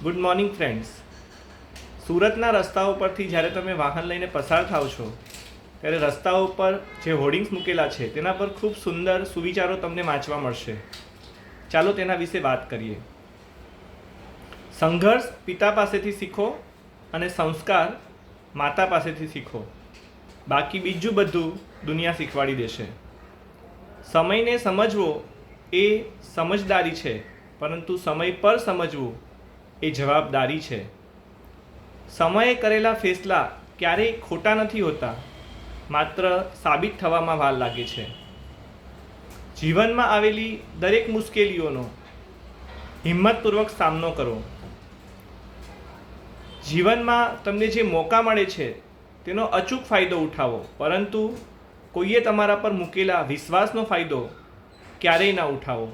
Good morning friends. સુરતના રસ્તાઓ પરથી જ્યારે તમે વાહન લઈને પસાર થાઓ છો ત્યારે રસ્તાઓ પર જે હોર્ડિંગ્સ મૂકેલા છે તેના પર ખૂબ સુંદર સુવિચારો તમને વાંચવા મળશે. ચાલો તેના વિશે વાત કરીએ. સંઘર્ષ પિતા પાસેથી શીખો અને સંસ્કાર માતા પાસેથી શીખો. બાકી બીજું બધું દુનિયા શીખવાડી દેશે. સમયને સમજવો એ સમજદારી છે, પરંતુ સમય પર સમજવું એ જવાબદારી છે. સમયે કરેલા ફેસલા ક્યારેય ખોટા નથી હોતા, માત્ર સાબિત થવામાં વાર લાગે છે. જીવનમાં આવેલી દરેક મુશ્કેલીઓનો હિંમતપૂર્વક સામનો કરો. જીવનમાં તમને જે મોકા મળે છે તેનો અચૂક ફાયદો ઉઠાવો, પરંતુ કોઈએ તમારા પર મૂકેલા વિશ્વાસનો ફાયદો ક્યારેય ના ઉઠાવો.